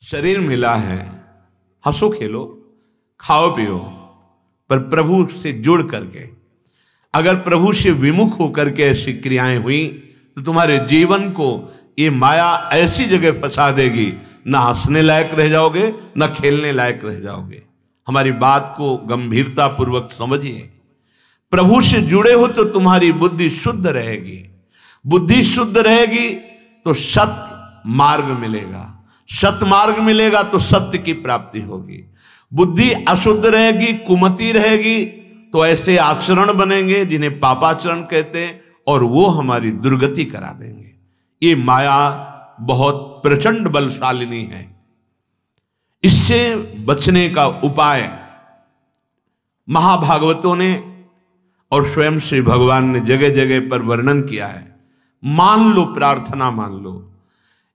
शरीर मिला है, हंसो खेलो खाओ पियो, पर प्रभु से जुड़ करके, अगर प्रभु से विमुख होकर के ऐसी क्रियाएं हुई तो तुम्हारे जीवन को ये माया ऐसी जगह फंसा देगी, ना हंसने लायक रह जाओगे, ना खेलने लायक रह जाओगे। हमारी बात को गंभीरता पूर्वक समझिए। प्रभु से जुड़े हो तो तुम्हारी बुद्धि शुद्ध रहेगी, बुद्धि शुद्ध रहेगी तो सत्य मार्ग मिलेगा, सत्य मार्ग मिलेगा तो सत्य की प्राप्ति होगी। बुद्धि अशुद्ध रहेगी, कुमति रहेगी, तो ऐसे आचरण बनेंगे जिन्हें पापाचरण कहते हैं, और वो हमारी दुर्गति करा देंगे। ये माया बहुत प्रचंड बलशालिनी है। इससे बचने का उपाय महाभागवतों ने और स्वयं श्री भगवान ने जगह जगह पर वर्णन किया है। मान लो, प्रार्थना मान लो,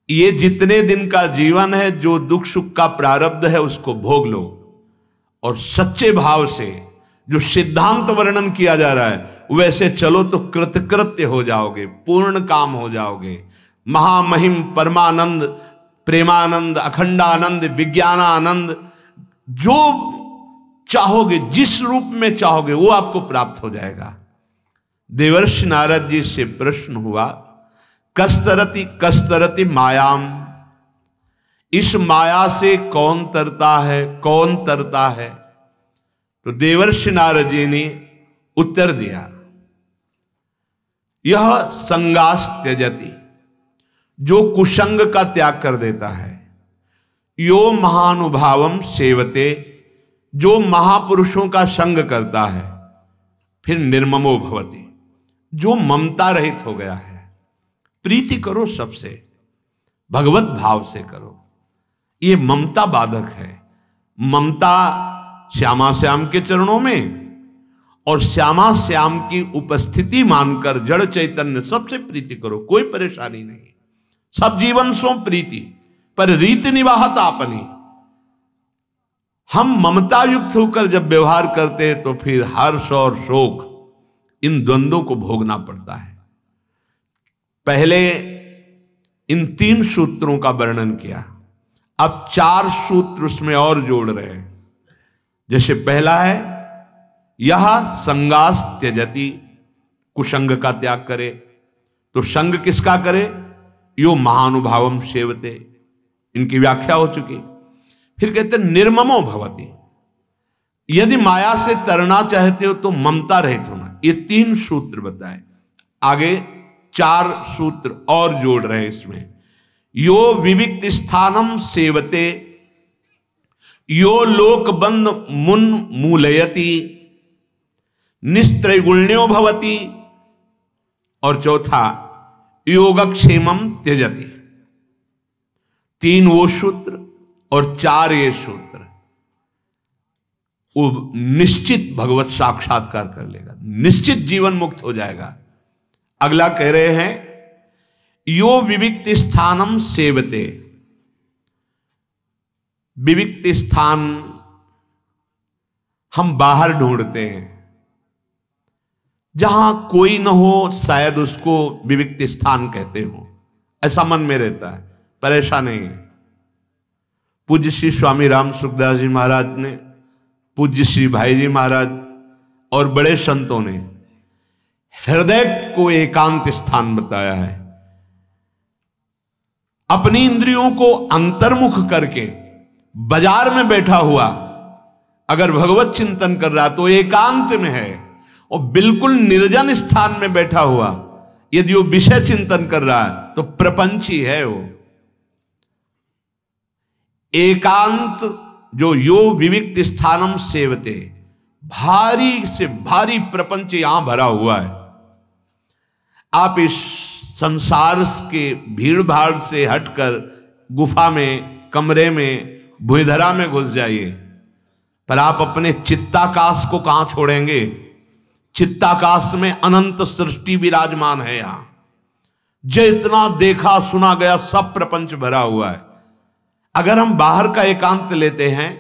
ये जितने दिन का जीवन है, जो दुख सुख का प्रारब्ध है उसको भोग लो, और सच्चे भाव से जो सिद्धांत वर्णन किया जा रहा है वैसे चलो तो कृतकृत्य हो जाओगे, पूर्ण काम हो जाओगे। महामहिम परमानंद, प्रेमानंद, अखंडानंद, विज्ञानानंद, जो चाहोगे, जिस रूप में चाहोगे वो आपको प्राप्त हो जाएगा। देवर्षि नारद जी से प्रश्न हुआ, कस्तरति कस्तरति मायाम, इस माया से कौन तरता है, कौन तरता है? तो देवर्षि नारद जी ने उत्तर दिया, यह संगास त्यजति, जो कुसंग का त्याग कर देता है, यो महानुभावम सेवते, जो महापुरुषों का संग करता है, फिर निर्ममो भवति, जो ममता रहित हो गया है। प्रीति करो सबसे, भगवत भाव से करो। ये ममता बाधक है। ममता श्यामा श्याम के चरणों में और श्यामा श्याम की उपस्थिति मानकर जड़ चैतन्य सबसे प्रीति करो, कोई परेशानी नहीं। सब जीवन सो प्रीति, पर रीत निवाहत आपनी। हम ममता युक्त होकर जब व्यवहार करते हैं तो फिर हर्ष और शोक, इन द्वंद्वों को भोगना पड़ता है। पहले इन 3 सूत्रों का वर्णन किया, अब 4 सूत्र उसमें और जोड़ रहे हैं। जैसे पहला है, यह संगास त्यजति, कुसंग का त्याग करे। तो संग किसका करे? यो महानुभावम सेवते, इनकी व्याख्या हो चुकी। फिर कहते निर्ममो भवति, यदि माया से तरना चाहते हो तो ममता रहित होना। ये 3 सूत्र बताए, आगे 4 सूत्र और जोड़ रहे हैं इसमें। यो विविक्त स्थानम सेवते, यो लोकबंध मुन मूलयति, निस्त्रैगुण्यो भवति, और चौथा योगक्षेमम त्यजति। 3 वो सूत्र और 4 ये सूत्र, वो निश्चित भगवत साक्षात्कार कर लेगा, निश्चित जीवन मुक्त हो जाएगा। अगला कह रहे हैं, यो विविक्त स्थानम सेवते। विविक्त स्थान हम बाहर ढूंढते हैं, जहां कोई न हो, शायद उसको विविक्त स्थान कहते हो, ऐसा मन में रहता है, पर ऐसा नहीं है। पूज्य श्री स्वामी राम सुखदास जी महाराज ने, पूज्य श्री भाई जी महाराज और बड़े संतों ने हृदय को एकांत स्थान बताया है। अपनी इंद्रियों को अंतर्मुख करके बाजार में बैठा हुआ अगर भगवत चिंतन कर रहा तो एकांत में है, और बिल्कुल निर्जन स्थान में बैठा हुआ यदि वो विषय चिंतन कर रहा है तो प्रपंची है वो। एकांत जो यो विविक्त स्थानम सेवते, भारी से भारी प्रपंच यहां भरा हुआ है। आप इस संसार के भीड़ भाड़ से हटकर गुफा में, कमरे में, भूधरा में घुस जाइए, पर आप अपने चित्ताकाश को कहां छोड़ेंगे? चित्ताकाश में अनंत सृष्टि विराजमान है। यहां जितना देखा सुना गया सब प्रपंच भरा हुआ है। अगर हम बाहर का एकांत लेते हैं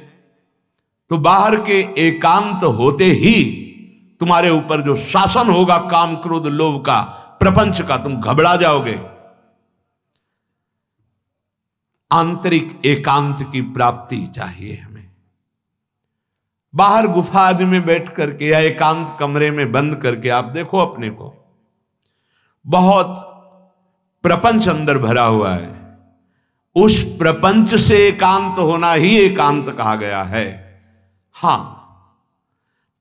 तो बाहर के एकांत होते ही तुम्हारे ऊपर जो शासन होगा काम क्रोध लोभ का, प्रपंच का, तुम घबरा जाओगे। आंतरिक एकांत की प्राप्ति चाहिए हमें। बाहर गुफा आदि में बैठ करके या एकांत कमरे में बंद करके आप देखो अपने को, बहुत प्रपंच अंदर भरा हुआ है। उस प्रपंच से एकांत होना ही एकांत कहा गया है। हां,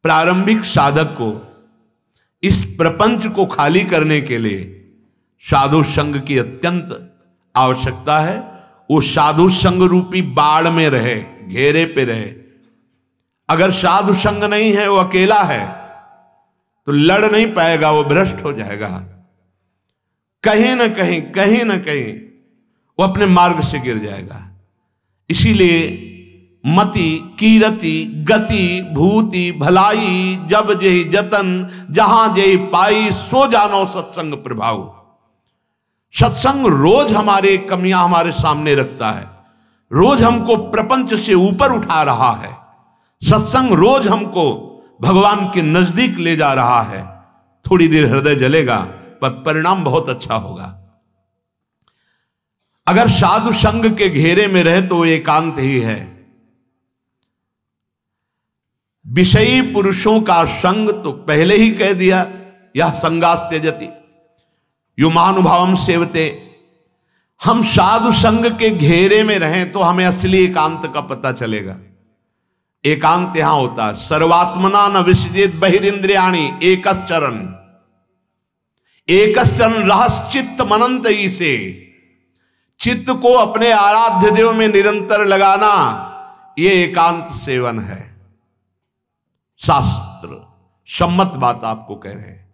प्रारंभिक साधक को इस प्रपंच को खाली करने के लिए साधु संग की अत्यंत आवश्यकता है। वो साधु संग रूपी बाढ़ में रहे, घेरे पे रहे। अगर साधु संग नहीं है, वो अकेला है, तो लड़ नहीं पाएगा, वो भ्रष्ट हो जाएगा। कहीं ना कहीं वो अपने मार्ग से गिर जाएगा। इसीलिए मति कीरति गति भूति भलाई जब जेहि जतन जहां जेहि पाई सो जानो सत्संग प्रभाव। सत्संग रोज हमारे कमियां हमारे सामने रखता है, रोज हमको प्रपंच से ऊपर उठा रहा है। सत्संग रोज हमको भगवान के नजदीक ले जा रहा है। थोड़ी देर हृदय जलेगा पर परिणाम बहुत अच्छा होगा। अगर साधु संग के घेरे में रहे तो वो एकांत ही है। विषयी पुरुषों का संग तो पहले ही कह दिया, यह संगास त्यजति यो महानुभावम सेवते। हम साधु संग के घेरे में रहें तो हमें असली एकांत का पता चलेगा। एकांत यहां होता है, सर्वात्मना न विसजेत बहिरिंद्रियाणि एकश्चरण रहस्चित्त मनंत से। चित्त को अपने आराध्य देव में निरंतर लगाना, यह एकांत सेवन है। शास्त्र सम्मत बात आपको कह रहे हैं।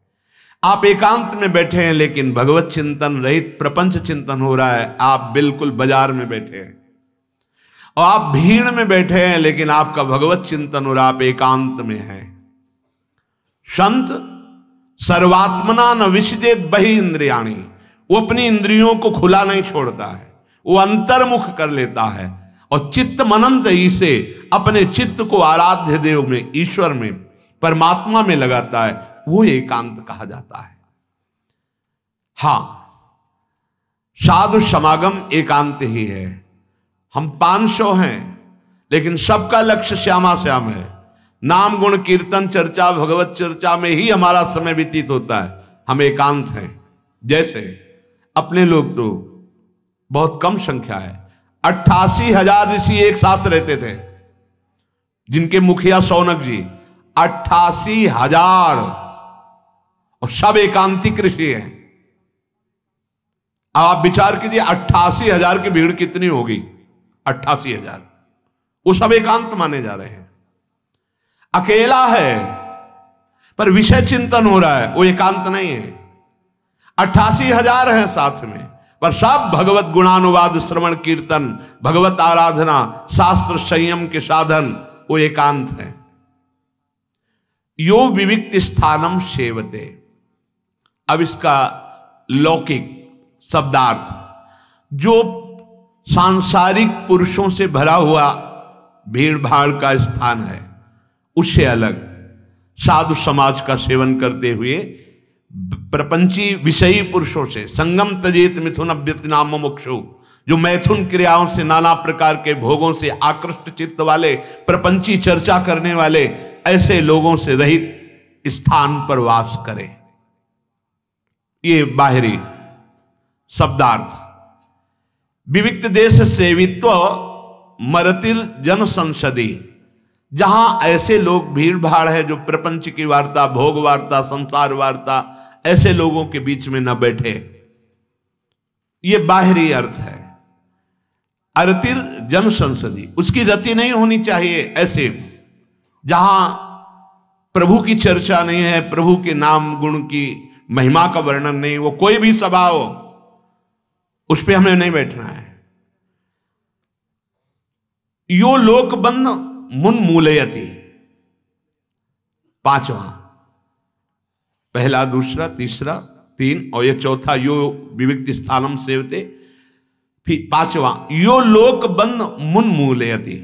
आप एकांत में बैठे हैं लेकिन भगवत चिंतन रहित प्रपंच चिंतन हो रहा है। आप बिल्कुल बाजार में बैठे हैं और आप भीड़ में बैठे हैं लेकिन आपका भगवत चिंतन हो रहा, आप एकांत में हैं। संत सर्वात्मना न विसजेत बहि इंद्रियाणि, वो अपनी इंद्रियों को खुला नहीं छोड़ता है, वो अंतर्मुख कर लेता है और चित्त मनंत ही से अपने चित्त को आराध्य देव में, ईश्वर में, परमात्मा में लगाता है। वो एकांत कहा जाता है। हां, साधु समागम एकांत ही है। हम 500 हैं लेकिन सबका लक्ष्य श्यामा श्याम है। नाम गुण कीर्तन चर्चा भगवत चर्चा में ही हमारा समय व्यतीत होता है। हम एकांत हैं। जैसे अपने लोग तो बहुत कम संख्या है, 88,000 ऋषि एक साथ रहते थे, जिनके मुखिया सौनक जी 88,000 और सब एकांतिक ऋषि हैं। अब आप विचार कीजिए 88,000 की भीड़ कितनी होगी। 88,000 वो सब एकांत माने जा रहे हैं। अकेला है पर विषय चिंतन हो रहा है, वो एकांत नहीं है। 88,000 हैं साथ में पर सब भगवत गुणानुवाद श्रवण कीर्तन भगवत आराधना शास्त्र संयम के साधन, वो एकांत है। यो विविक्त स्थानम सेवते। अब इसका लौकिक शब्दार्थ, जो सांसारिक पुरुषों से भरा हुआ भीड़ भाड़ का स्थान है, उससे अलग साधु समाज का सेवन करते हुए प्रपंची विषयी पुरुषों से संगम तजेत मिथुन अभ्यतिनाम मुमुक्षु, जो मैथुन क्रियाओं से नाना प्रकार के भोगों से आकृष्ट चित्त वाले, प्रपंची चर्चा करने वाले, ऐसे लोगों से रहित स्थान पर वास करे। ये बाहरी शब्दार्थ। विविक्त देश सेवित्व मरतिर जन संसदी, जहां ऐसे लोग भीड़ भाड़ है जो प्रपंच की वार्ता, भोग वार्ता, संसार वार्ता, ऐसे लोगों के बीच में न बैठे। ये बाहरी अर्थ है। अरतिर जन संसदी, उसकी रति नहीं होनी चाहिए ऐसे, जहां प्रभु की चर्चा नहीं है, प्रभु के नाम गुण की महिमा का वर्णन नहीं, वो कोई भी सभा हो उस पे हमें नहीं बैठना है। यो लोकबंध मुन मूलयति, 5वां, पहला दूसरा तीसरा 3 और ये चौथा यो विविक्त स्थानम सेवते। फिर 5वां यो लोकबंध मुन मूलयति,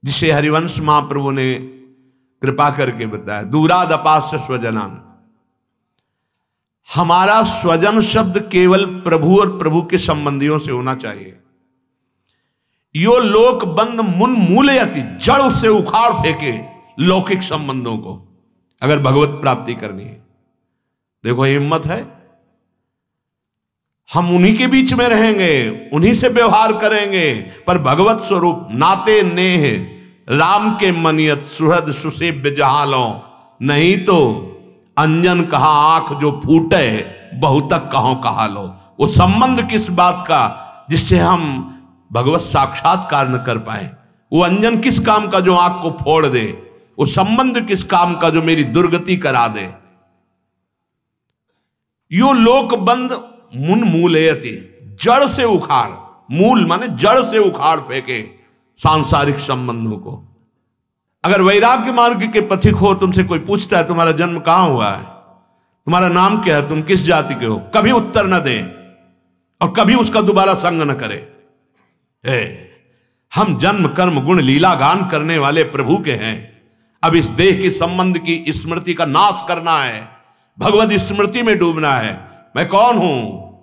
जिसे हरिवंश महाप्रभु ने कृपा करके बताया। दूरादपास्य स्वजनान, हमारा स्वजन शब्द केवल प्रभु और प्रभु के संबंधियों से होना चाहिए। यो लोक बंद मुन मूलयति, जड़ से उखाड़ फेंके लौकिक संबंधों को, अगर भगवत प्राप्ति करनी है। देखो हिम्मत है, हम उन्हीं के बीच में रहेंगे, उन्हीं से व्यवहार करेंगे, पर भगवत स्वरूप नाते नेह राम के मनियत सुहृद सुसेव्य जहालो, नहीं तो अंजन कहा आंख जो फूटे बहुतक कहो कहा लो। वो संबंध किस बात का जिससे हम भगवत साक्षात्कार न कर पाए, वो अंजन किस काम का जो आंख को फोड़ दे, वो संबंध किस काम का जो मेरी दुर्गति करा दे। यो लोक बंद मुन मूलयति, जड़ से उखाड़, मूल माने जड़ से उखाड़ फेंके सांसारिक संबंधों को। अगर वैराग्य मार्ग के पथिक हो, तुमसे कोई पूछता है तुम्हारा जन्म कहां हुआ है, तुम्हारा नाम क्या है, तुम किस जाति के हो, कभी उत्तर न दे और कभी उसका दोबारा संग न करे। हम जन्म कर्म गुण लीला गान करने वाले प्रभु के हैं। अब इस देह के संबंध की स्मृति का नाश करना है, भगवत स्मृति में डूबना है। मैं कौन हूं,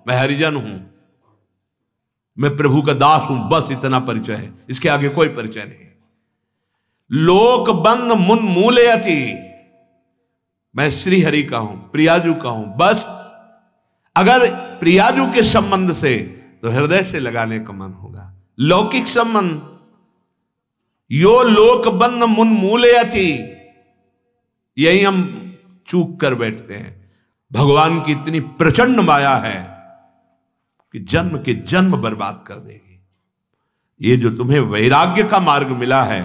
मैं हरिजन हूं, मैं प्रभु का दास हूं, बस इतना परिचय है, इसके आगे कोई परिचय नहीं। लोक बंद मुन मूलयति, मैं श्री हरि का हूं, प्रियाजू का हूं, बस। अगर प्रियाजू के संबंध से तो हृदय से लगाने का मन होगा। लौकिक संबंध, यो लोक बंद मुन मूलयति, यही हम चूक कर बैठते हैं। भगवान की इतनी प्रचंड माया है कि जन्म के जन्म बर्बाद कर देगी। ये जो तुम्हें वैराग्य का मार्ग मिला है,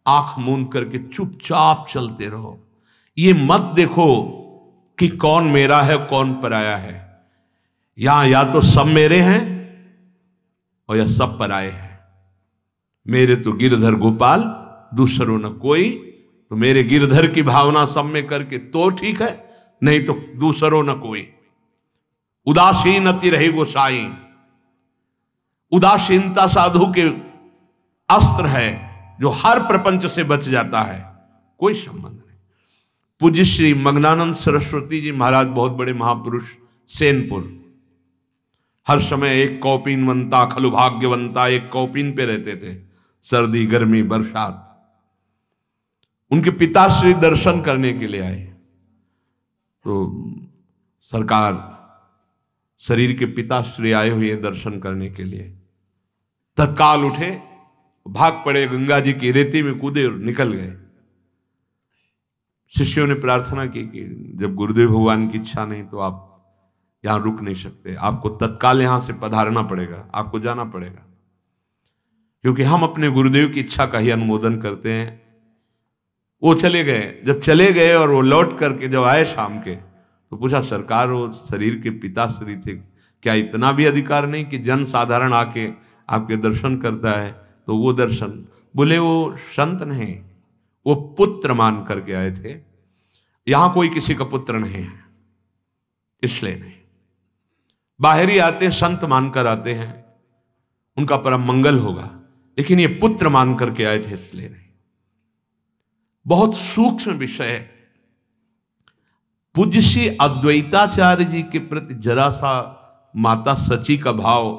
आंख मूंद करके चुपचाप चलते रहो। ये मत देखो कि कौन मेरा है कौन पराया है। यहां या तो सब मेरे हैं और या सब पराये हैं। मेरे तो गिरधर गोपाल, दूसरों न कोई। तो मेरे गिरधर की भावना सब में करके तो ठीक है, नहीं तो दूसरों न कोई। उदासीन अति रहे गोसाई, उदासीनता साधु के अस्त्र है जो हर प्रपंच से बच जाता है, कोई संबंध नहीं। पूज्य श्री मग्नानंद सरस्वती जी महाराज, बहुत बड़े महापुरुष, सेनपुर, हर समय एक कौपीनवंता खलु भाग्यवंता, एक कौपीन पे रहते थे, सर्दी गर्मी बरसात। उनके पिताश्री दर्शन करने के लिए आए, तो सरकार शरीर के पिताश्री आए हुए दर्शन करने के लिए, तत्काल उठे, भाग पड़े, गंगा जी की रेती में कूदे और निकल गए। शिष्यों ने प्रार्थना की कि जब गुरुदेव भगवान की इच्छा नहीं तो आप यहां रुक नहीं सकते, आपको तत्काल यहां से पधारना पड़ेगा, आपको जाना पड़ेगा, क्योंकि हम अपने गुरुदेव की इच्छा का ही अनुमोदन करते हैं। वो चले गए। जब चले गए और वो लौट करके जब आए शाम के, तो पूछा सरकार वो शरीर के पिताश्री थे, क्या इतना भी अधिकार नहीं कि जन साधारण आके आपके दर्शन करता है? तो वो दर्शन, बोले वो संत नहीं, वो पुत्र मान करके आए थे, यहां कोई किसी का पुत्र नहीं है, इसलिए नहीं। बाहरी आते हैं, संत मानकर आते हैं, उनका परम मंगल होगा, लेकिन ये पुत्र मान करके आए थे इसलिए नहीं। बहुत सूक्ष्म विषय है। पूज्य श्री अद्वैताचार्य जी के प्रति जरा सा माता सची का भाव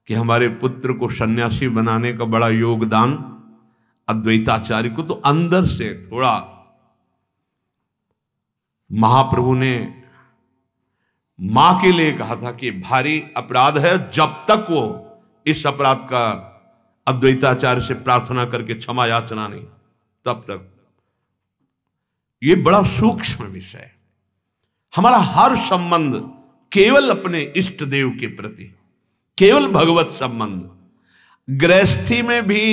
कि हमारे पुत्र को सन्यासी बनाने का बड़ा योगदान अद्वैताचार्य को, तो अंदर से थोड़ा महाप्रभु ने मां के लिए कहा था कि भारी अपराध है, जब तक वो इस अपराध का अद्वैताचार्य से प्रार्थना करके क्षमा याचना नहीं, तब तक। ये बड़ा सूक्ष्म विषय है। हमारा हर संबंध केवल अपने इष्ट देव के प्रति, केवल भगवत संबंध। गृहस्थी में भी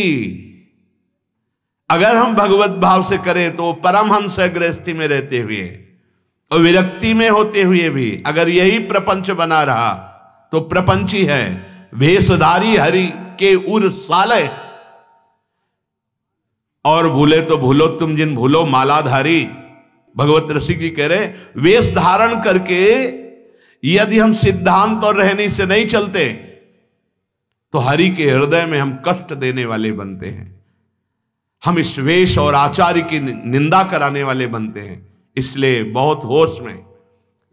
अगर हम भगवत भाव से करें तो परमहंस है, गृहस्थी में रहते हुए, और विरक्ति में होते हुए भी अगर यही प्रपंच बना रहा तो प्रपंची है। भेषधारी हरि के उर साले, और भूले तो भूलो तुम जिन भूलो मालाधारी। भगवत रसिक जी कह रहे, वेश धारण करके यदि हम सिद्धांत और रहनी से नहीं चलते तो हरि के हृदय में हम कष्ट देने वाले बनते हैं, हम इस वेश और आचार्य की निंदा कराने वाले बनते हैं। इसलिए बहुत होश में,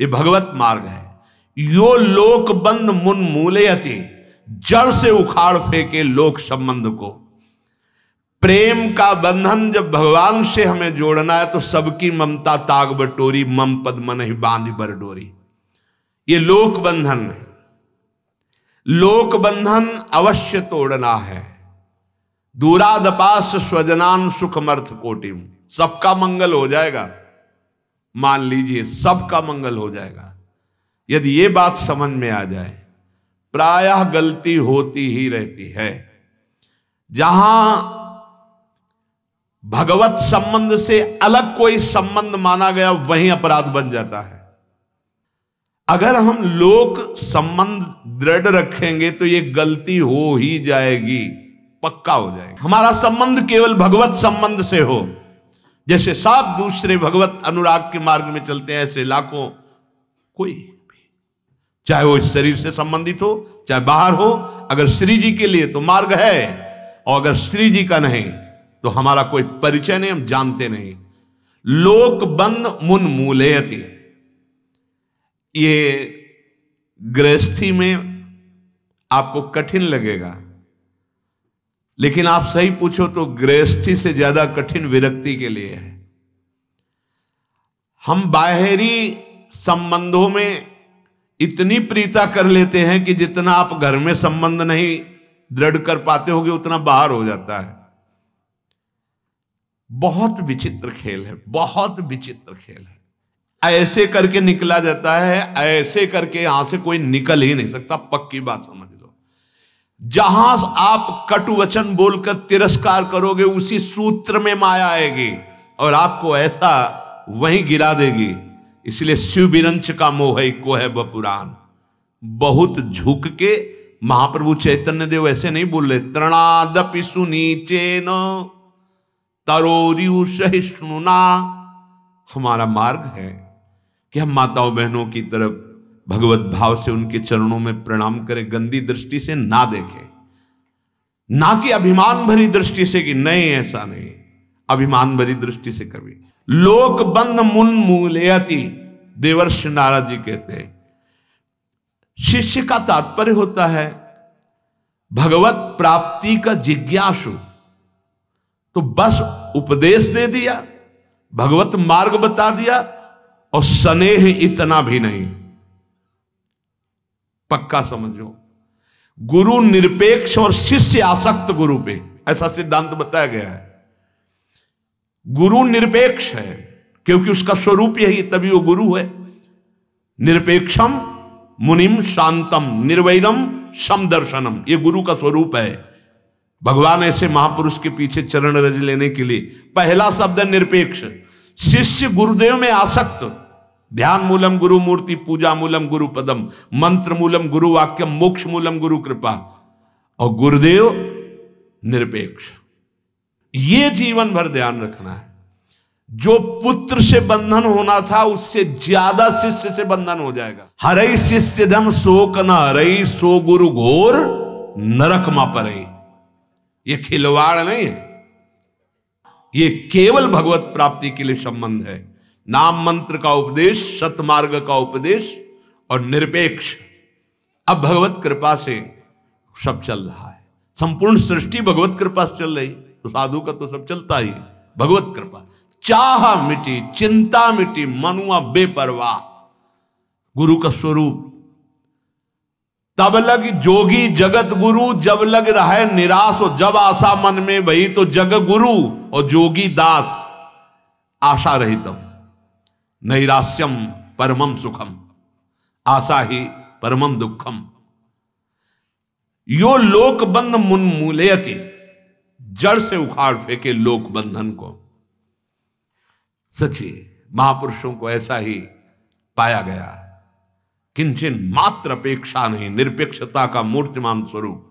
ये भगवत मार्ग है। यो लोक बंद मुन मूलयति, जड़ से उखाड़ फेंके लोक संबंध को। प्रेम का बंधन जब भगवान से हमें जोड़ना है तो सबकी ममता ताग बटोरी, मम पद मन ही बांध बर डोरी। ये लोक बंधन है। लोक बंधन अवश्य तोड़ना है। दूरादपास स्वजनान सुखमर्थ कोटिम। सबका मंगल हो जाएगा, मान लीजिए सबका मंगल हो जाएगा यदि ये बात समझ में आ जाए। प्रायः गलती होती ही रहती है। जहां भगवत संबंध से अलग कोई संबंध माना गया वहीं अपराध बन जाता है। अगर हम लोक संबंध दृढ़ रखेंगे तो ये गलती हो ही जाएगी, पक्का हो जाएगा। हमारा संबंध केवल भगवत संबंध से हो। जैसे सब दूसरे भगवत अनुराग के मार्ग में चलते हैं, ऐसे लाखों कोई भी, चाहे वो इस शरीर से संबंधित हो चाहे बाहर हो, अगर श्री जी के लिए तो मार्ग है, और अगर श्री जी का नहीं तो हमारा कोई परिचय नहीं, हम जानते नहीं। लोक बंध मुन मूलयति। ये गृहस्थी में आपको कठिन लगेगा, लेकिन आप सही पूछो तो गृहस्थी से ज्यादा कठिन विरक्ति के लिए है। हम बाहरी संबंधों में इतनी प्रीता कर लेते हैं कि जितना आप घर में संबंध नहीं दृढ़ कर पाते होगे उतना बाहर हो जाता है। बहुत विचित्र खेल है, बहुत विचित्र खेल है। ऐसे करके निकला जाता है, ऐसे करके यहां से कोई निकल ही नहीं सकता, पक्की बात समझ लो। जहां आप कटु वचन बोलकर तिरस्कार करोगे उसी सूत्र में माया आएगी और आपको ऐसा वहीं गिरा देगी। इसलिए शिव विरंच का मोह को है बपुराण। बहुत झुक के महाप्रभु चैतन्य देव ऐसे नहीं बोल रहे, तृणादपि सुनीचेन तरोरियु सहिष्णुना। हमारा मार्ग है कि हम माताओं बहनों की तरफ भगवत भाव से उनके चरणों में प्रणाम करें, गंदी दृष्टि से ना देखें, ना कि अभिमान भरी दृष्टि से कि नहीं, ऐसा नहीं, अभिमान भरी दृष्टि से कभी। लोक बंध मुन मूलयति, देवर्षि नारद जी कहते हैं। शिष्य का तात्पर्य होता है भगवत प्राप्ति का जिज्ञासु। तो बस उपदेश दे दिया, भगवत मार्ग बता दिया और स्नेह इतना भी नहीं। पक्का समझो, गुरु निरपेक्ष और शिष्य आसक्त गुरु पे, ऐसा सिद्धांत बताया गया है। गुरु निरपेक्ष है क्योंकि उसका स्वरूप यही, तभी वो गुरु है। निरपेक्षम मुनिम शांतम निर्वैरम समदर्शनम, ये गुरु का स्वरूप है। भगवान ऐसे महापुरुष के पीछे चरण रज लेने के लिए पहला शब्द है निरपेक्ष। शिष्य गुरुदेव में आसक्त, ध्यान मूलम गुरु मूर्ति, पूजा मूलम गुरु पदम, मंत्र मूलम गुरु वाक्यम, मोक्ष मूलम गुरु कृपा, और गुरुदेव निरपेक्ष। ये जीवन भर ध्यान रखना है। जो पुत्र से बंधन होना था उससे ज्यादा शिष्य से बंधन हो जाएगा। हरई शिष्य धम शोक न हरई, सो गुरु घोर नरक मा परई। ये खिलवाड़ नहीं है, ये केवल भगवत प्राप्ति के लिए संबंध है। नाम मंत्र का उपदेश, सतमार्ग का उपदेश और निरपेक्ष। अब भगवत कृपा से सब चल रहा है। संपूर्ण सृष्टि भगवत कृपा से चल रही, तो साधु का तो सब चलता ही। भगवत कृपा, चाह मिटी, चिंता मिटी, मनुआ बेपरवाह, गुरु का स्वरूप। तब लग जोगी जगत गुरु, जब लग रहा है निराश, और जब आशा मन में भई तो जग गुरु और जोगी दास। आशा रहितम नैराश्यम परमम सुखम, आशा ही परमम दुखम। यो लोक बंध मुन मूलयति, जड़ से उखाड़ फेंके लोक बंधन को। सच्ची महापुरुषों को ऐसा ही पाया गया, किंचन मात्र अपेक्षा नहीं, निरपेक्षता का मूर्तिमान स्वरूप।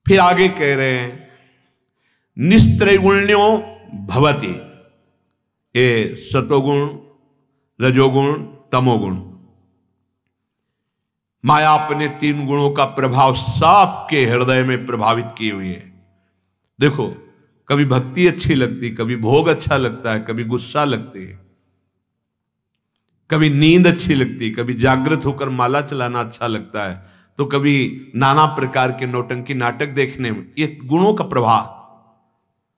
फिर आगे कह रहे हैं निस्त्रैगुण्यो भवति, ये सतोगुण रजोगुण तमोगुण। माया अपने तीन गुणों का प्रभाव सबके हृदय में प्रभावित किए हुए है। देखो, कभी भक्ति अच्छी लगती, कभी भोग अच्छा लगता है, कभी गुस्सा लगती है, कभी नींद अच्छी लगती, कभी जागृत होकर माला चलाना अच्छा लगता है, तो कभी नाना प्रकार के नौटंकी नाटक देखने में, ये गुणों का प्रभाव,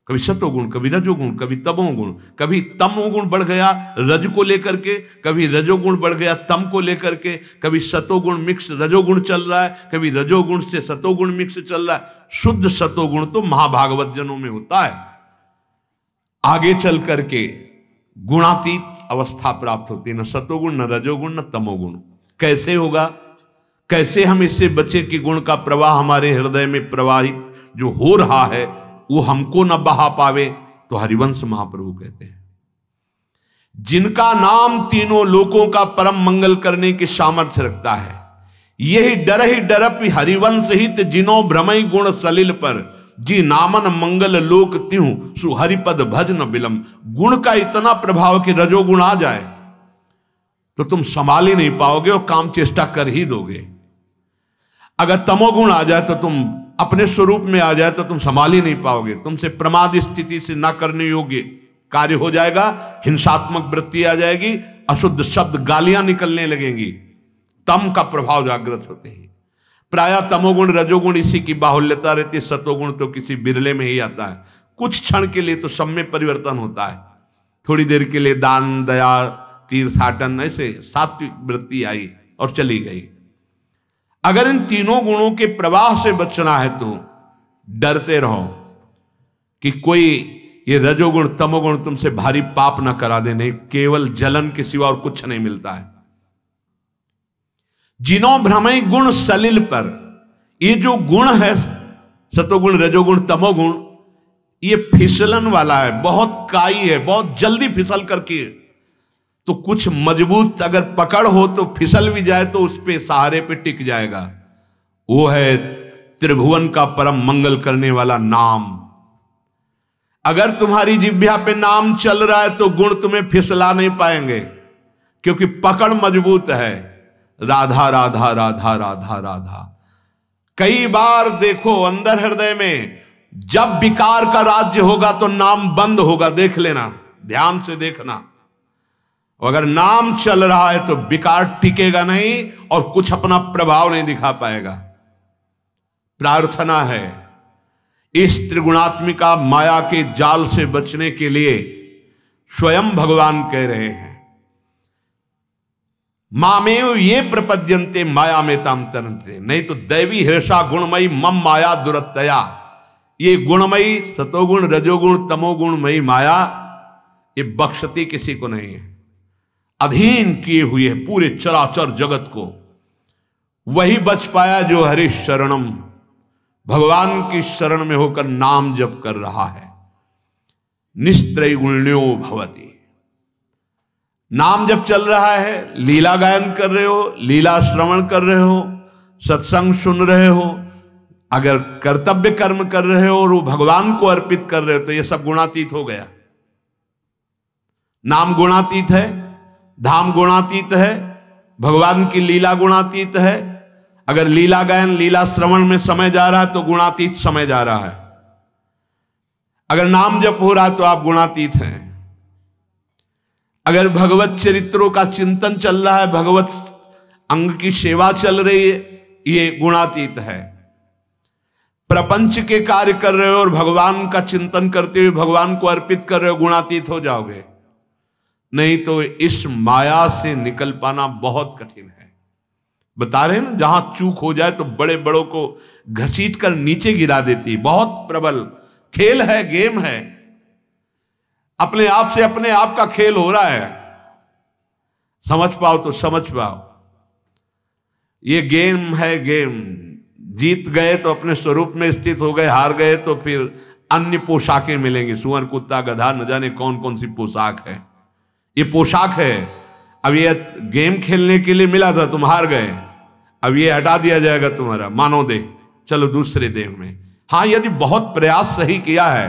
कभी सतोगुण, कभी रजोगुण, कभी तमोगुण, कभी तमोगुण बढ़ गया रज को लेकर के, कभी रजोगुण बढ़ गया तम को लेकर के, कभी सतोगुण मिक्स रजोगुण चल रहा है, कभी रजोगुण से सतोगुण मिक्स चल रहा है। शुद्ध सतोगुण तो महाभागवत जनों में होता है, आगे चल करके गुणातीत अवस्था प्राप्त होती है, न सतोगुण न रजोगुण न तमोगुण। कैसे होगा, कैसे हम इससे बचे कि गुण का प्रवाह हमारे हृदय में प्रवाहित जो हो रहा है वो हमको न बहा पावे। तो हरिवंश महाप्रभु कहते हैं, जिनका नाम तीनों लोकों का परम मंगल करने की सामर्थ्य रखता है, यही डर ही डरप हरिवंश हित जिनो भ्रमई गुण सलिल पर, जी नामन मंगल लोक त्यों सुहरिपद भज न बिलम। गुण का इतना प्रभाव कि रजोगुण आ जाए तो तुम संभाल ही नहीं पाओगे और काम चेष्टा कर ही दोगे। अगर तमोगुण आ जाए तो तुम अपने स्वरूप में आ जाए तो तुम संभाल ही नहीं पाओगे, तुमसे प्रमाद स्थिति से ना करने योग्य कार्य हो जाएगा, हिंसात्मक वृत्ति आ जाएगी, अशुद्ध शब्द गालियां निकलने लगेंगी। तम का प्रभाव जागृत होते ही प्राय तमोगुण रजोगुण इसी की बाहुल्यता रहती है, सतोगुण तो किसी बिरले में ही आता है। कुछ क्षण के लिए तो सब में परिवर्तन होता है, थोड़ी देर के लिए दान दया तीर्थाटन ऐसे सात्विक वृत्ति आई और चली गई। अगर इन तीनों गुणों के प्रवाह से बचना है तो डरते रहो कि कोई ये रजोगुण तमोगुण तुमसे भारी पाप ना करा दे। नहीं, केवल जलन के सिवा और कुछ नहीं मिलता है। जिनो भ्रमई गुण सलिल पर, ये जो गुण है सतोगुण रजोगुण तमोगुण, ये फिसलन वाला है, बहुत काई है, बहुत जल्दी फिसल करके, तो कुछ मजबूत अगर पकड़ हो तो फिसल भी जाए तो उस पे सहारे पे टिक जाएगा। वो है त्रिभुवन का परम मंगल करने वाला नाम। अगर तुम्हारी जिह्वा पे नाम चल रहा है तो गुण तुम्हें फिसला नहीं पाएंगे, क्योंकि पकड़ मजबूत है। राधा राधा राधा राधा राधा, कई बार देखो अंदर हृदय में जब विकार का राज्य होगा तो नाम बंद होगा, देख लेना, ध्यान से देखना। अगर नाम चल रहा है तो विकार टिकेगा नहीं और कुछ अपना प्रभाव नहीं दिखा पाएगा। प्रार्थना है इस त्रिगुणात्मिका माया के जाल से बचने के लिए स्वयं भगवान कह रहे हैं, मामेव ये प्रपद्यन्ते माया में ताम तरन्ते। नहीं तो दैवी हर्षा गुणमयी मम माया दुरत्तया, ये गुणमयी सतोगुण रजोगुण तमोगुणमयी माया ये बख्शती किसी को नहीं है। अधीन किए हुए है पूरे चराचर जगत को। वही बच पाया जो हरि शरणम, भगवान की शरण में होकर नाम जप कर रहा है। निस्त्रैगुण्यो भवति, नाम जब चल रहा है, लीला गायन कर रहे हो, लीला श्रवण कर रहे हो, सत्संग सुन रहे हो, अगर कर्तव्य कर्म कर रहे हो और वो भगवान को अर्पित कर रहे हो तो ये सब गुणातीत हो गया। नाम गुणातीत है, धाम गुणातीत है, भगवान की लीला गुणातीत है। अगर लीला गायन लीला श्रवण में समय जा रहा है तो गुणातीत समय जा रहा है। अगर नाम जप हो रहा है तो आप गुणातीत हैं। अगर भगवत चरित्रों का चिंतन चल रहा है, भगवत अंग की सेवा चल रही है, ये गुणातीत है। प्रपंच के कार्य कर रहे हो और भगवान का चिंतन करते हुए भगवान को अर्पित कर रहे हो, गुणातीत हो जाओगे। नहीं तो इस माया से निकल पाना बहुत कठिन है। बता रहे हैं ना, जहां चूक हो जाए तो बड़े बड़ों को घसीट कर नीचे गिरा देती। बहुत प्रबल खेल है, गेम है, अपने आप से अपने आप का खेल हो रहा है। समझ पाओ तो समझ पाओ, ये गेम है, गेम। जीत गए तो अपने स्वरूप में स्थित हो गए, हार गए तो फिर अन्य पोशाकें मिलेंगी। सुअर कुत्ता गधा न जाने कौन कौन सी पोशाक है, ये पोशाक है। अब ये गेम खेलने के लिए मिला था, तुम हार गए, अब ये हटा दिया जाएगा तुम्हारा मानव देह, चलो दूसरे देह में। हाँ, यदि बहुत प्रयास सही किया है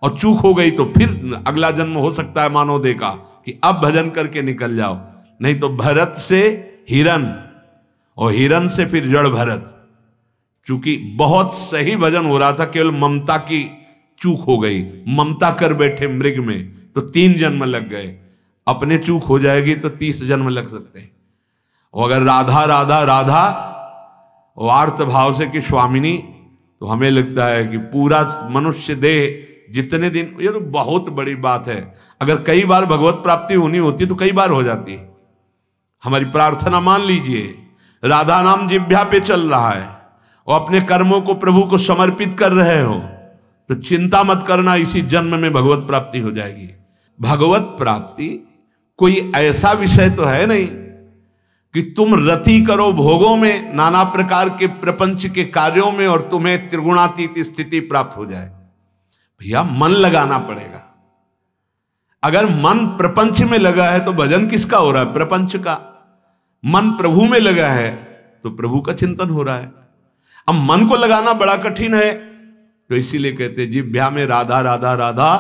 और चूक हो गई तो फिर अगला जन्म हो सकता है मानव देह का, कि अब भजन करके निकल जाओ। नहीं तो भरत से हिरन और हिरन से फिर जड़ भरत। चूंकि बहुत सही भजन हो रहा था, केवल ममता की चूक हो गई, ममता कर बैठे मृग में, तो 3 जन्म लग गए। अपने चूक हो जाएगी तो 30 जन्म लग सकते हैं। और अगर राधा राधा राधा और आर्त भाव से कि स्वामिनी, तो हमें लगता है कि पूरा मनुष्य देह जितने दिन, ये तो बहुत बड़ी बात है। अगर कई बार भगवत प्राप्ति होनी होती तो कई बार हो जाती। हमारी प्रार्थना मान लीजिए, राधा नाम जिह्वा पे चल रहा है और अपने कर्मों को प्रभु को समर्पित कर रहे हो, तो चिंता मत करना, इसी जन्म में भगवत प्राप्ति हो जाएगी। भगवत प्राप्ति कोई ऐसा विषय तो है नहीं कि तुम रति करो भोगों में, नाना प्रकार के प्रपंच के कार्यों में, और तुम्हें त्रिगुणातीत स्थिति प्राप्त हो जाए। भैया मन लगाना पड़ेगा। अगर मन प्रपंच में लगा है तो भजन किसका हो रहा है? प्रपंच का। मन प्रभु में लगा है तो प्रभु का चिंतन हो रहा है। अब मन को लगाना बड़ा कठिन है, तो इसीलिए कहते जिह्वा में राधा राधा राधा,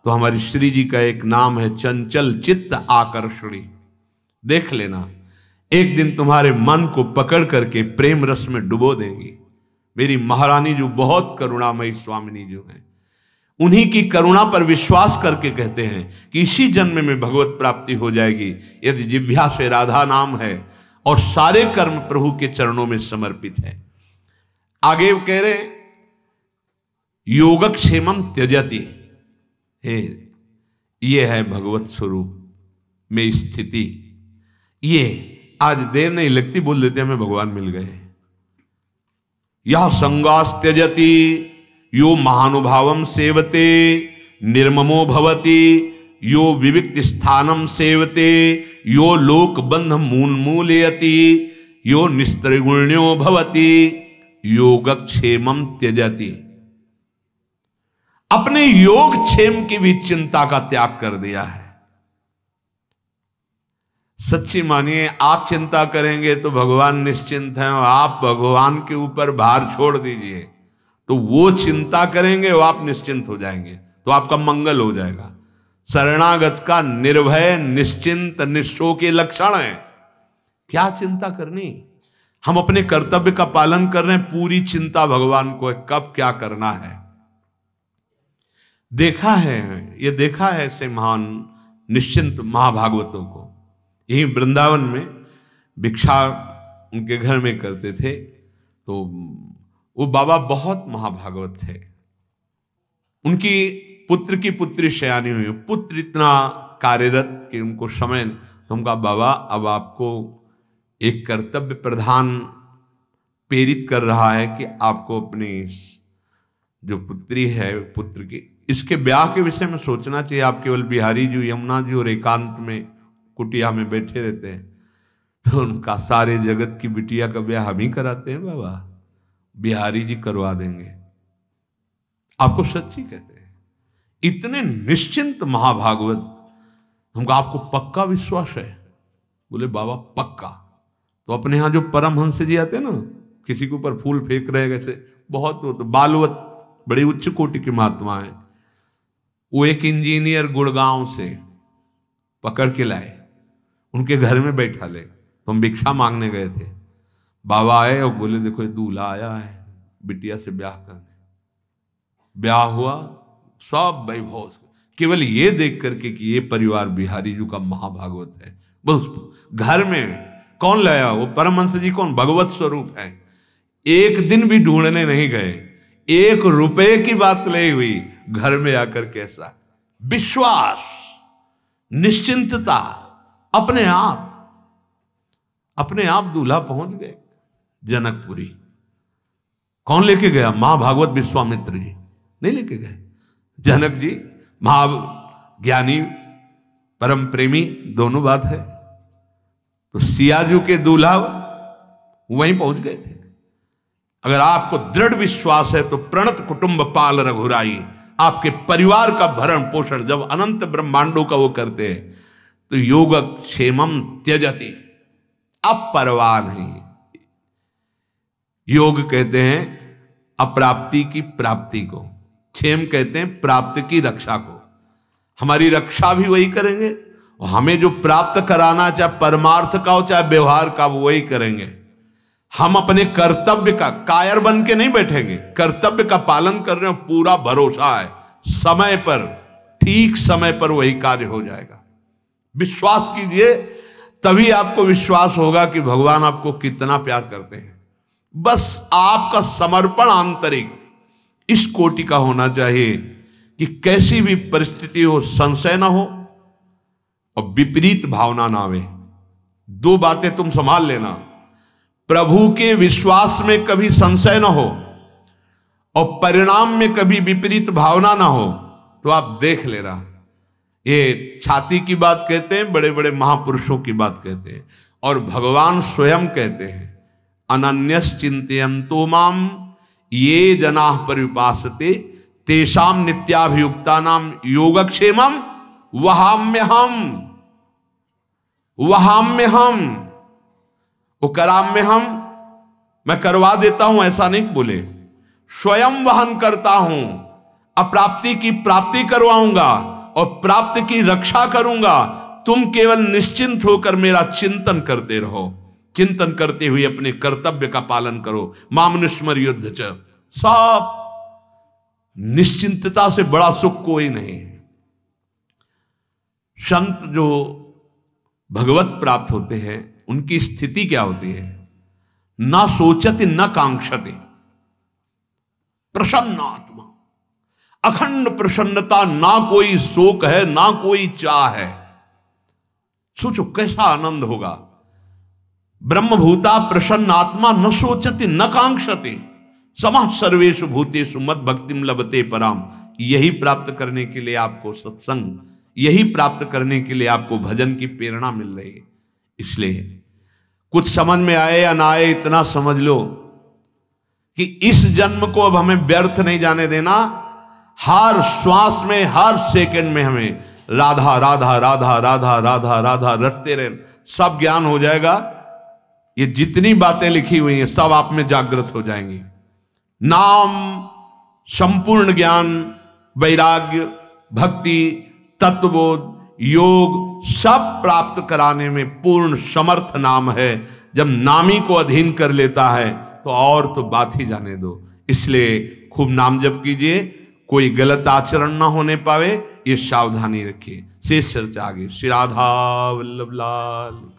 तो हमारी श्री जी का एक नाम है चंचल चित्त आकर्षणी। देख लेना, एक दिन तुम्हारे मन को पकड़ करके प्रेम रस में डुबो देंगी। मेरी महारानी जो बहुत करुणामयी स्वामिनी जो है, उन्हीं की करुणा पर विश्वास करके कहते हैं कि इसी जन्म में भगवत प्राप्ति हो जाएगी यदि जिह्वा से राधा नाम है और सारे कर्म प्रभु के चरणों में समर्पित है। आगे कह रहे योगक्षेमम त्यजति, हे ये है भगवत स्वरूप में स्थिति। ये आज देर नहीं लगती, बोल देते हमें भगवान मिल गए। यह संगास त्यजति यो महानुभावम सेवते निर्ममो भवति, यो विविक्त स्थानम सेवते यो लोक बंध मूलयति, यो निस्त्रिगुण्यो भवति योगक्षेमम त्यजति। अपने योगक्षेम की भी चिंता का त्याग कर दिया है। सच्ची मानिए, आप चिंता करेंगे तो भगवान निश्चिंत हैं, और आप भगवान के ऊपर भार छोड़ दीजिए तो वो चिंता करेंगे, वो आप निश्चिंत हो जाएंगे, तो आपका मंगल हो जाएगा। शरणागत का निर्भय निश्चिंत निःशोक के लक्षण है। क्या चिंता करनी? हम अपने कर्तव्य का पालन कर रहे हैं, पूरी चिंता भगवान को है कब क्या करना है। देखा है, ये देखा है ऐसे महान निश्चिंत महाभागवतों को। यही वृंदावन में भिक्षा उनके घर में करते थे, तो वो बाबा बहुत महाभागवत थे। उनकी पुत्र की पुत्री शयानी हुई, पुत्र इतना कार्यरत कि उनको समय, तो उनका बाबा अब आपको एक कर्तव्य प्रधान प्रेरित कर रहा है कि आपको अपनी जो पुत्री है, पुत्र की, इसके ब्याह के विषय में सोचना चाहिए। आप केवल बिहारी जी, यमुना जी और एकांत में कुटिया में बैठे रहते हैं, तो उनका सारे जगत की बिटिया का ब्याह हम ही कराते हैं बाबा, बिहारी जी करवा देंगे। आपको सच्ची कहते हैं, इतने निश्चिंत महाभागवत। हमको आपको पक्का विश्वास है? बोले बाबा पक्का। तो अपने यहां जो परमहंस जी आते हैं ना, किसी के ऊपर फूल फेंक रहे जैसे, बहुत वो तो बालवत बड़ी उच्च कोटि की महात्मा है। वो एक इंजीनियर गुड़गांव से पकड़ के लाए, उनके घर में बैठा ले, तो हम भिक्षा मांगने गए थे। बाबा आए और बोले देखो ये दूल्हा आया है बिटिया से ब्याह करने। ब्याह हुआ, सब वैभव, केवल ये देख करके कि ये परिवार बिहारी जी का महाभागवत है। बस घर में कौन लाया? वो परमहंस जी कौन? भगवत स्वरूप है। एक दिन भी ढूंढने नहीं गए, 1 रुपए की बात नहीं हुई, घर में आकर कैसा विश्वास, निश्चिंतता, अपने आप दूल्हा पहुंच गए जनकपुरी। कौन लेके गया? महाभागवत विश्वामित्र जी नहीं लेके गए। जनक जी महाज्ञानी परम प्रेमी, दोनों बात है। तो सियाजू के दूल्हा वहीं पहुंच गए थे। अगर आपको दृढ़ विश्वास है तो प्रणत कुटुंब पाल रघुराई, आपके परिवार का भरण पोषण जब अनंत ब्रह्मांडों का वो करते हैं, तो योग क्षेमम त्यजति, अब परवाह नहीं। योग कहते हैं अप्राप्ति की प्राप्ति को, क्षेम कहते हैं प्राप्ति की रक्षा को। हमारी रक्षा भी वही करेंगे, और हमें जो प्राप्त कराना, चाहे परमार्थ का हो चाहे व्यवहार का, वो वही करेंगे। हम अपने कर्तव्य का कायर बन के नहीं बैठेंगे, कर्तव्य का पालन कर रहे हैं, पूरा भरोसा है समय पर, ठीक समय पर वही कार्य हो जाएगा। विश्वास कीजिए, तभी आपको विश्वास होगा कि भगवान आपको कितना प्यार करते हैं। बस आपका समर्पण आंतरिक इस कोटि का होना चाहिए कि कैसी भी परिस्थिति हो संशय ना हो और विपरीत भावना ना आवे। दो बातें तुम संभाल लेना, प्रभु के विश्वास में कभी संशय ना हो और परिणाम में कभी विपरीत भावना ना हो, तो आप देख लेना। ये छाती की बात कहते हैं, बड़े बड़े महापुरुषों की बात कहते हैं, और भगवान स्वयं कहते हैं अनन्यस चिंतयन्तो माम ये जनाः परिउपासते तेषां नित्याभियुक्तानां योगक्षेमं वहाम्यहम्। वो कराम्यहम्, मैं करवा देता हूं ऐसा नहीं बोले, स्वयं वहन करता हूं, अप्राप्ति की प्राप्ति करवाऊंगा और प्राप्त की रक्षा करूंगा। तुम केवल निश्चिंत होकर मेरा चिंतन करते रहो, चिंतन करते हुए अपने कर्तव्य का पालन करो। मामनुष्मर युद्ध च, सब निश्चिंतता से बड़ा सुख कोई नहीं। संत जो भगवत प्राप्त होते हैं उनकी स्थिति क्या होती है? ना सोचते न कांक्षते, प्रसन्न आत्मा, अखंड प्रसन्नता, ना कोई शोक है ना कोई चाह है। सोचो कैसा आनंद होगा। ब्रह्मभूता प्रसन्न आत्मा न सोचते न कांक्षते समः सर्वेषु भूतेषु मद भक्तिम लभते पराम। यही प्राप्त करने के लिए आपको सत्संग, यही प्राप्त करने के लिए आपको भजन की प्रेरणा मिल रही है। इसलिए कुछ समझ में आए या ना आए, इतना समझ लो कि इस जन्म को अब हमें व्यर्थ नहीं जाने देना। हर श्वास में, हर सेकंड में हमें राधा राधा राधा राधा राधा राधा रटते रहे, सब ज्ञान हो जाएगा। ये जितनी बातें लिखी हुई हैं सब आप में जागृत हो जाएंगी। नाम, संपूर्ण ज्ञान, वैराग्य, भक्ति, तत्वबोध, योग सब प्राप्त कराने में पूर्ण समर्थ नाम है। जब नामी को अधीन कर लेता है तो और तो बात ही जाने दो। इसलिए खूब नाम जप कीजिए, कोई गलत आचरण ना होने पावे, ये सावधानी रखिए। शेष चर्चा आगे। श्री राधा वल्लभ लाल।